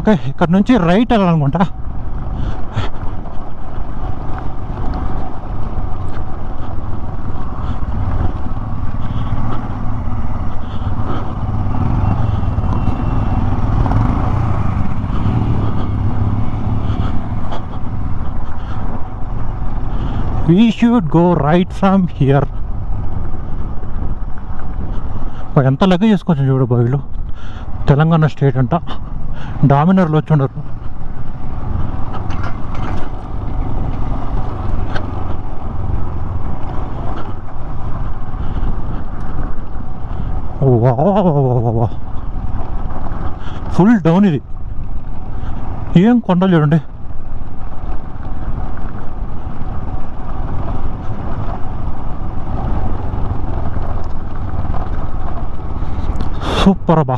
Okay, ఇక్కడ నుంచి right వెళ్ళాలనుకుంటా. We should go right from here. ఎంత లెక్క చేసుకోవచ్చు చూడు బావిలో. తెలంగాణ స్టేట్ అంట, డామినర్లు వచ్చి ఉండరు. ఫుల్ డౌన్ ఇది. ఏం కొండలు చూడండి. సూపర్ అబ్బా.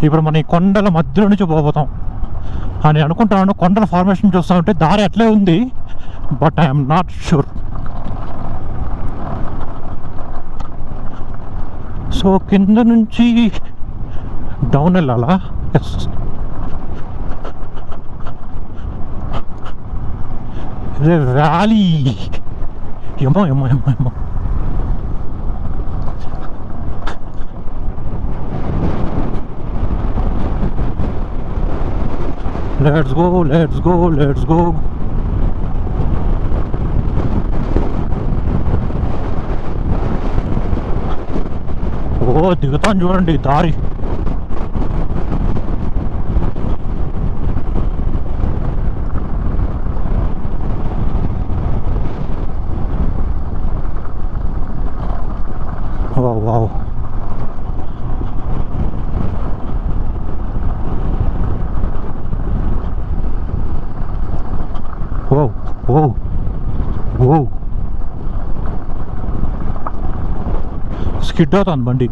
ఇప్పుడు మన ఈ కొండల మధ్యలో నుంచి పోతాం అని అనుకుంటున్నాను. కొండల ఫార్మేషన్ చూస్తూ ఉంటే దారి అట్లే ఉంది, but I'm not sure. So కింద నుంచి డౌన్ వెళ్ళాలా? ఎస్. ఇదే వ్యాలీ. ఏమో ఏమో ఏమో ఏమో. Let's go, let's go, let's go. ఓ దిగుతాను చూడండి దారి. Wow wow. Whoa, whoa, whoa. Skid అవుతాను బండి.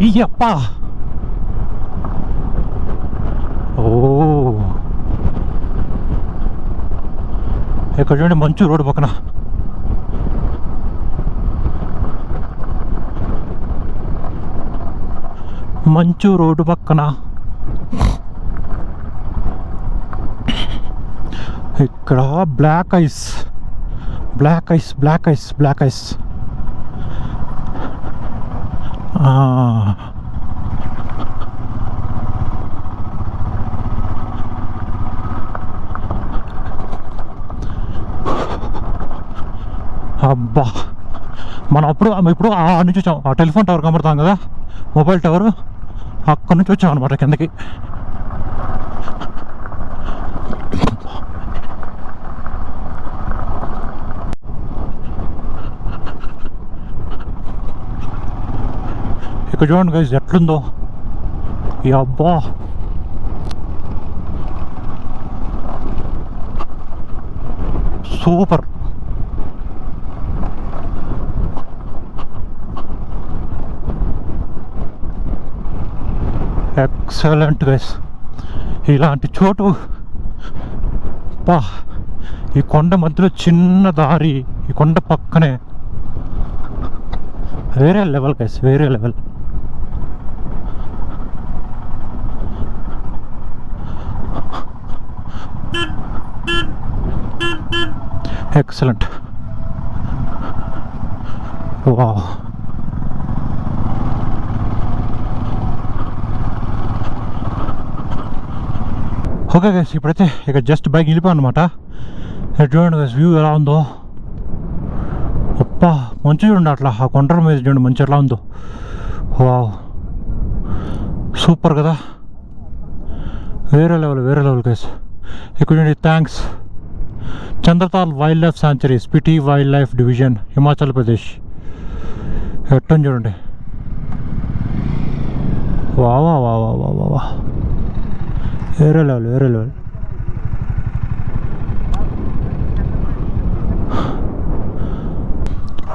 ఇయ్యప్పా. ఓ ఇక్కడ చూడండి మంచు రోడ్డు పక్కన. మంచు రోడ్డు పక్కన ఇక్కడ black ice, black ice, black ice, black ice. అబ్బా, మనం ఇప్పుడు ఆ నుంచి వచ్చాం. ఆ టెలిఫోన్ టవర్ కనబడతాం కదా, మొబైల్ టవర్, అక్కడి నుంచి వచ్చాం అనమాట కిందకి. ఇక్కడ చూడండి గైస్ ఎట్లుందో. ఈ అబ్బా, సూపర్. Excellent guys. ఇలాంటి చోటు పా, ఈ కొండ మధ్యలో చిన్న దారి, ఈ కొండ పక్కనే వేరే లెవెల్ గైస్, వేరే level. Excellent. Wow. Okay guys, ఇప్పుడైతే ఇక జస్ట్ బైక్ వెళ్ళిపోయాను అనమాట. చూడండి గైస్ వ్యూ ఎలా ఉందో. అప్పా, మంచి చూడండి అట్లా ఆ కొండల మీద చూడండి మంచి ఎలా ఉందో. వావ్, సూపర్ కదా, వేరే లెవెల్, వేరే లెవెల్ గైస్. ఇక్కడ చూడండి, thanks Chandratal wildlife sanctuary, Spiti wildlife division, Himachal Pradesh. ఎట్టని చూడండి. వా వా వా వా వా వా వా, వేరే లెవెల్, వేరే లెవెల్.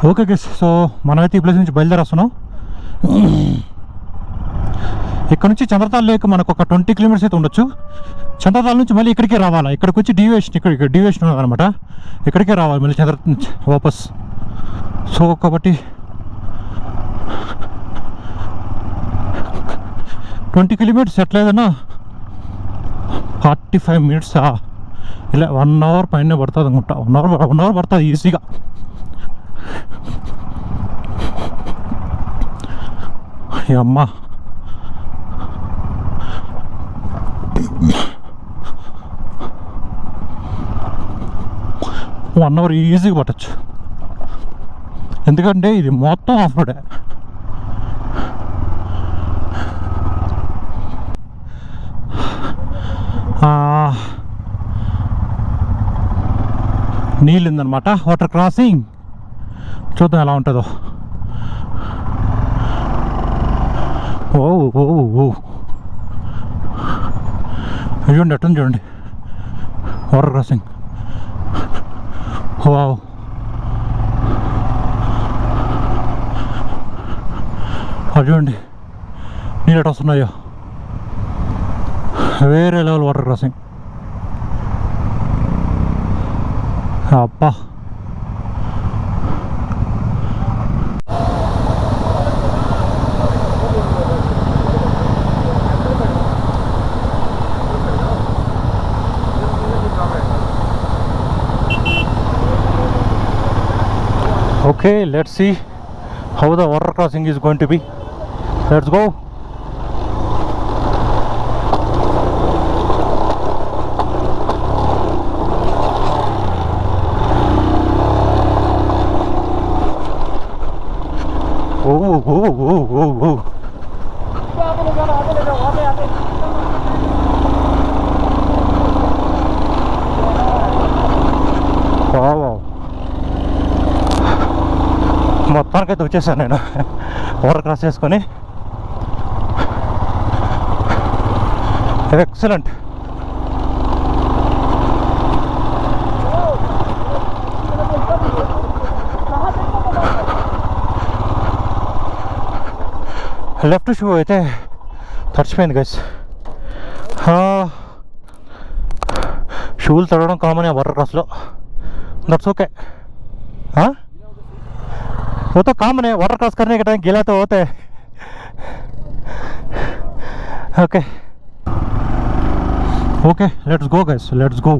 ఓకే గైస్, సో మనమైతే ఈ ప్లేస్ నుంచి బయలుదేరేస్తున్నాం. ఇక్కడ నుంచి చంద్రతాల్ లేక్ మనకు ఒక 20 కిలోమీటర్స్ అయితే ఉండొచ్చు. చంద్రతాల్ నుంచి మళ్ళీ ఇక్కడికే రావాలి. ఇక్కడికి వచ్చి డీవియేషన్, ఇక్కడ డీవియేషన్ ఉన్నదనమాట, ఇక్కడికే రావాలి మళ్ళీ వాపస్. సో కాబట్టి 20 కిలోమీటర్స్ ఎట్లేదన్నా 45 మినిట్సా? ఇలా 1 అవర్ పైన పడుతుంది అనుకుంటా. 1 అవర్ పడుతుంది ఈజీగా. అమ్మా వన్ అవర్ ఈజీగా పట్టచ్చు. ఎందుకంటే ఇది మొత్తం ఆఫ్ రోడే. నీళ్ళు ఉందన్నమాట, వాటర్ క్రాసింగ్. చూద్దాం ఎలా ఉంటుందో. ఓ ఓ ఓ చూడండి ఎట్టుంది, చూడండి వాటర్ క్రాసింగ్. వావ్, అది చూడండి నీళ్ళు ఎటు వస్తున్నాయో. వేరే లెవెల్ వాటర్ క్రాసింగ్. అబ్బా, okay, let's see how the water crossing is going to be. Let's go. Oh. Wow. మొత్తానికైతే వచ్చేసాను నేను వాటర్ క్రాస్ చేసుకొని. ఎక్సలెంట్. లెఫ్ట్ షూ అయితే తడిచిపోయింది గైస్. షూలు తడవడం కామన్ వాటర్ క్రాస్లో. That's okay. वो तो काम है, वाटर क्रॉस करने के टाइम गीला तो होता है. Okay, let's go guys, let's go.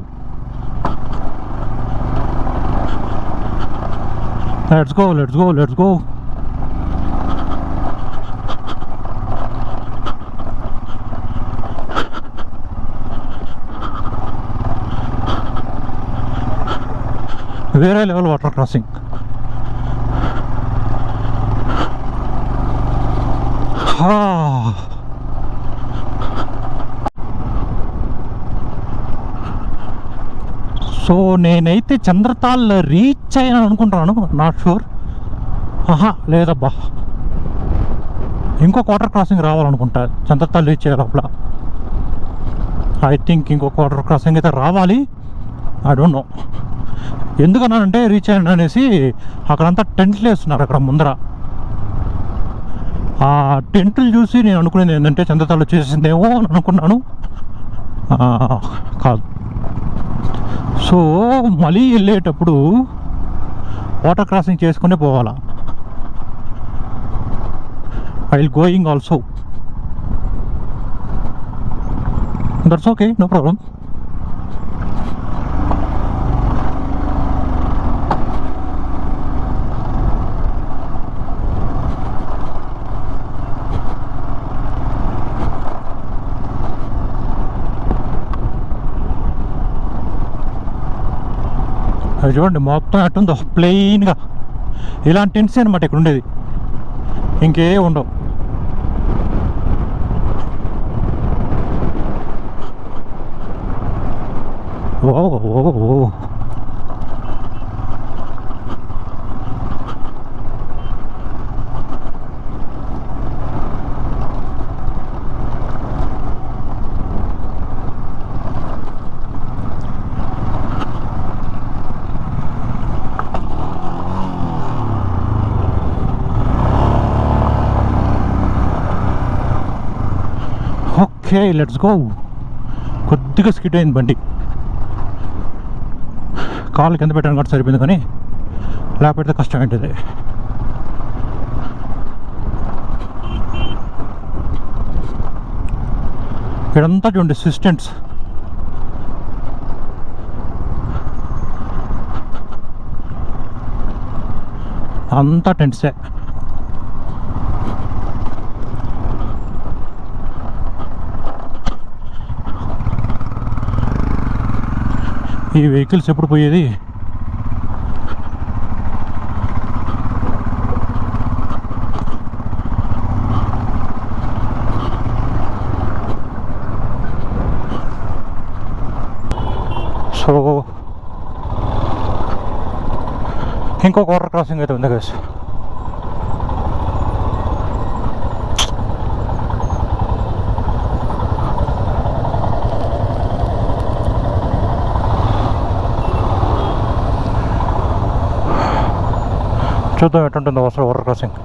Very level water crossing. So నేనైతే చంద్రతాల్ రీచ్ అయ్యాను అనుకుంటున్నాను, నాట్ షూర్. లేదబ్బా, ఇంకొక వాటర్ క్రాసింగ్ రావాలనుకుంటా చంద్రతాల్ రీచ్ అయ్యే లోపల. ఐ థింక్ ఇంకొక వాటర్ క్రాసింగ్ అయితే రావాలి. ఐ డోంట్ నో ఎందుకన్నానంటే, రీచ్ అయ్యాను అనేసి అక్కడంతా టెంట్లు వేస్తున్నారు అక్కడ ముందర. ఆ టెంట్లు చూసి నేను అనుకునేది ఏంటంటే చంద్రతాల్ వచ్చేసిందేమో అని అనుకున్నాను. కాదు. సో మళ్ళీ వెళ్ళేటప్పుడు వాటర్ క్రాసింగ్ చేసుకునే పోవాలా. I will going also. That's okay, no problem. అది చూడండి మొత్తం ఎట్టుందో ప్లెయిన్గా. ఇలాంటి టెంట్స్ అనమాట ఇక్కడ ఉండేది, ఇంకే ఉండవు. ఓ ఓకే, లెట్స్ గో. కొద్దిగా స్కిడ్ అయింది బండి, కాలు కింద పెట్టాను కాబట్టి సరిపోయింది, కానీ లేకపోతే కష్టం ఏంటిది. ఇక్కడంతా చూడండి సిస్టెంట్స్. అంతా టెంట్సే. ఈ వెహికల్స్ ఎప్పుడు పోయేది? సో ఇంకొక వాటర్ క్రాసింగ్ అయితే ఉంది గైస్. చూద్దాం ఎటుంటుందో అసలు వాటర్ క్రాసింగ్.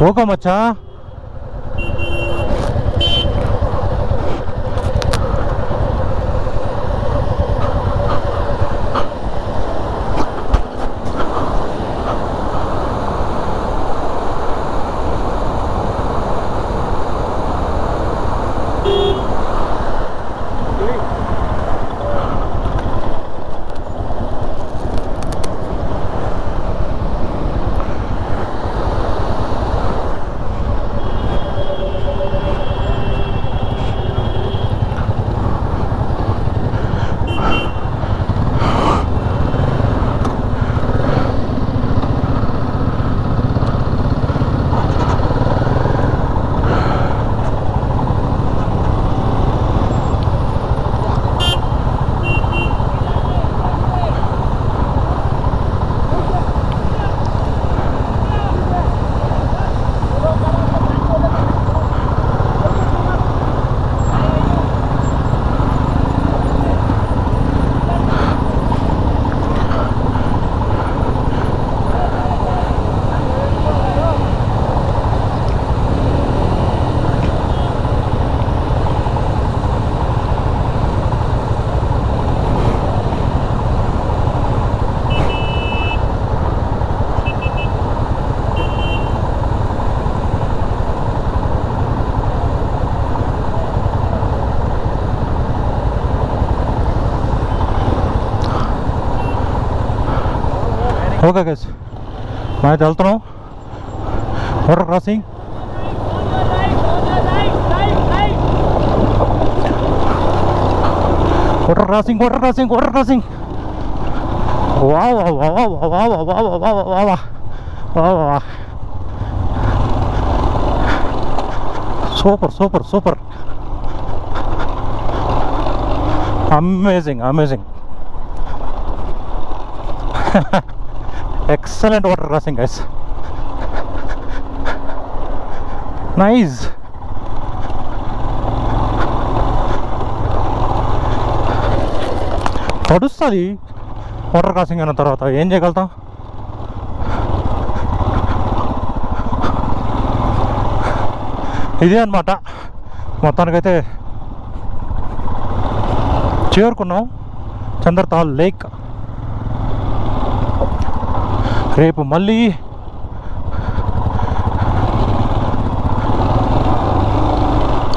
ఓకే మచ్చా. ఓకే గైస్, మనమైతే వెళ్తున్నాం water crossing. Water crossing water crossing water crossing. వా వా వా వా వా వా వా వా వా వా వా. Super super super, amazing amazing. Excellent water crossing guys, nice. పడుస్తుంది వాటర్ క్రాసింగ్ అయిన తర్వాత ఏం చేయగలుగుతాం. ఇదే అన్నమాట, మొత్తానికైతే చేరుకున్నాం చంద్రతాల్ లేక్. రేపు మళ్ళీ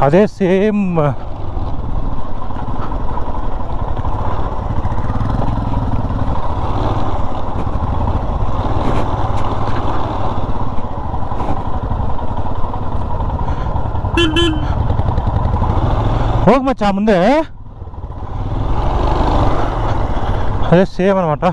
అదే సేమ్ ಹೋಗಿ ಮಚ್ಚ ಮುಂದೆ ಅದೇ ಸೇಮ್ అనమాట